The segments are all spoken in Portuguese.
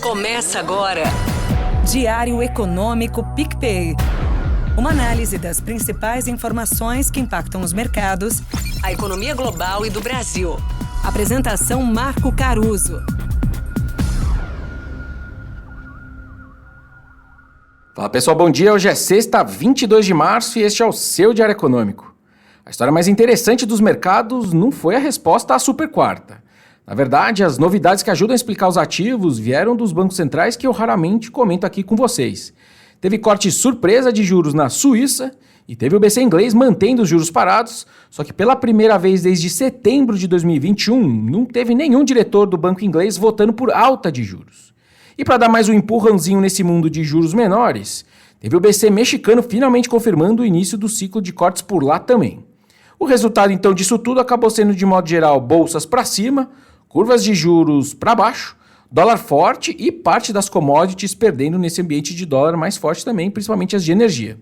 Começa agora. Diário Econômico PicPay. Uma análise das principais informações que impactam os mercados, A economia global e do Brasil. Apresentação Marco Caruso. Fala pessoal, bom dia. Hoje é sexta, 22 de março e este é o seu Diário Econômico. A história mais interessante dos mercados não foi a resposta à super quarta. Na verdade, as novidades que ajudam a explicar os ativos vieram dos bancos centrais que eu raramente comento aqui com vocês. Teve corte surpresa de juros na Suíça e teve o BC inglês mantendo os juros parados, só que pela primeira vez desde setembro de 2021 não teve nenhum diretor do banco inglês votando por alta de juros. E para dar mais um empurrãozinho nesse mundo de juros menores, teve o BC mexicano finalmente confirmando o início do ciclo de cortes por lá também. O resultado então disso tudo acabou sendo de modo geral bolsas para cima, curvas de juros para baixo, dólar forte e parte das commodities perdendo nesse ambiente de dólar mais forte também, principalmente as de energia.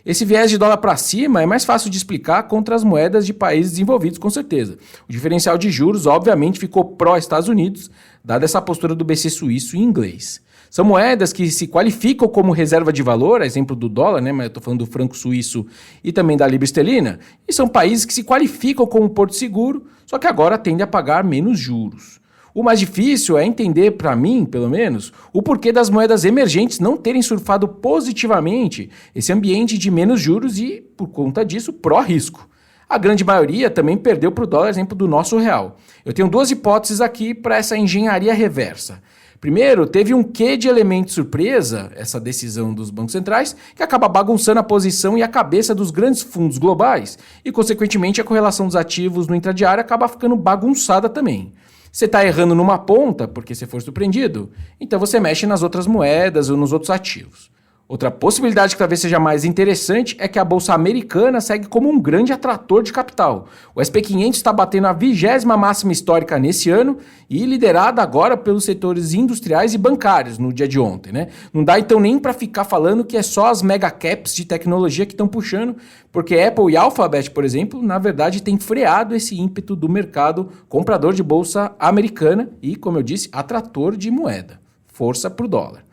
Esse viés de dólar para cima é mais fácil de explicar contra as moedas de países desenvolvidos, com certeza. O diferencial de juros, obviamente, ficou pró-Estados Unidos, dada essa postura do BC suíço e inglês. São moedas que se qualificam como reserva de valor, a exemplo do dólar, né? Mas eu estou falando do franco suíço e também da libra esterlina, e são países que se qualificam como porto seguro, só que agora tendem a pagar menos juros. O mais difícil é entender, para mim, pelo menos, o porquê das moedas emergentes não terem surfado positivamente esse ambiente de menos juros e, por conta disso, pró-risco. A grande maioria também perdeu para o dólar, exemplo do nosso real. Eu tenho duas hipóteses aqui para essa engenharia reversa. Primeiro, teve um quê de elemento surpresa, essa decisão dos bancos centrais, que acaba bagunçando a posição e a cabeça dos grandes fundos globais e, consequentemente, a correlação dos ativos no intradiário acaba ficando bagunçada também. Você está errando numa ponta, porque você for surpreendido, então você mexe nas outras moedas ou nos outros ativos. Outra possibilidade que talvez seja mais interessante é que a Bolsa Americana segue como um grande atrator de capital. O S&P 500 está batendo a 20ª máxima histórica nesse ano e liderada agora pelos setores industriais e bancários no dia de ontem, né? Não dá então nem para ficar falando que é só as mega caps de tecnologia que estão puxando, porque Apple e Alphabet, por exemplo, na verdade têm freado esse ímpeto do mercado comprador de Bolsa Americana e, como eu disse, atrator de moeda. Força para o dólar.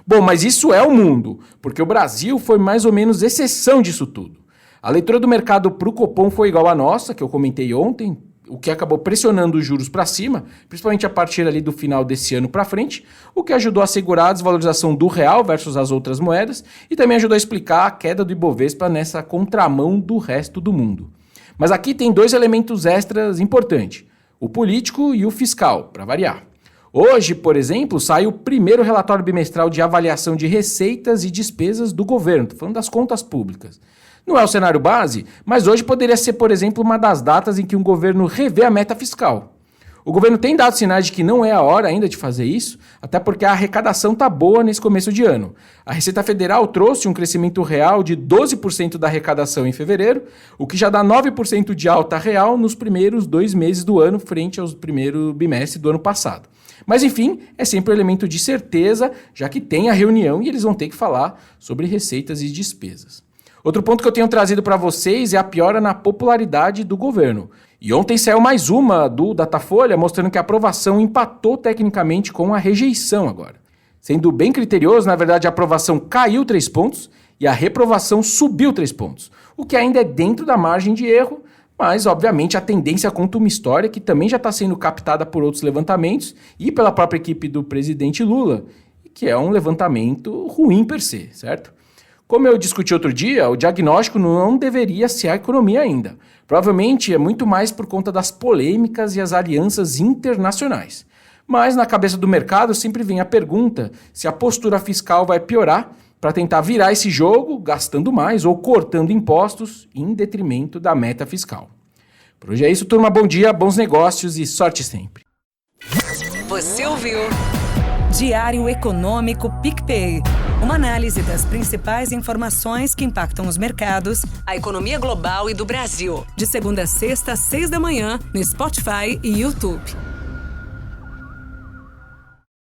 Bom, mas isso é o mundo, porque o Brasil foi mais ou menos exceção disso tudo. A leitura do mercado para o Copom foi igual à nossa, que eu comentei ontem, o que acabou pressionando os juros para cima, principalmente a partir ali do final desse ano para frente, o que ajudou a segurar a desvalorização do real versus as outras moedas e também ajudou a explicar a queda do Ibovespa nessa contramão do resto do mundo. Mas aqui tem dois elementos extras importantes, o político e o fiscal, para variar. Hoje, por exemplo, sai o primeiro relatório bimestral de avaliação de receitas e despesas do governo, estou falando das contas públicas. Não é o cenário base, mas hoje poderia ser, por exemplo, uma das datas em que um governo revê a meta fiscal. O governo tem dado sinais de que não é a hora ainda de fazer isso, até porque a arrecadação está boa nesse começo de ano. A Receita Federal trouxe um crescimento real de 12% da arrecadação em fevereiro, o que já dá 9% de alta real nos primeiros 2 meses do ano, frente aos primeiro bimestre do ano passado. Mas, enfim, é sempre um elemento de certeza, já que tem a reunião e eles vão ter que falar sobre receitas e despesas. Outro ponto que eu tenho trazido para vocês é a piora na popularidade do governo. E ontem saiu mais uma do Datafolha mostrando que a aprovação empatou tecnicamente com a rejeição agora. Sendo bem criterioso, na verdade a aprovação caiu 3 pontos e a reprovação subiu 3 pontos, o que ainda é dentro da margem de erro, mas, obviamente, a tendência conta uma história que também já está sendo captada por outros levantamentos e pela própria equipe do presidente Lula, que é um levantamento ruim per se, certo? Como eu discuti outro dia, o diagnóstico não deveria ser a economia ainda. Provavelmente é muito mais por conta das polêmicas e as alianças internacionais. Mas na cabeça do mercado sempre vem a pergunta se a postura fiscal vai piorar para tentar virar esse jogo gastando mais ou cortando impostos em detrimento da meta fiscal. Por hoje é isso, turma. Bom dia, bons negócios e sorte sempre. Você ouviu? Diário Econômico PicPay. Uma análise das principais informações que impactam os mercados, A economia global e do Brasil. de segunda a sexta, às 6 da manhã, no Spotify e YouTube.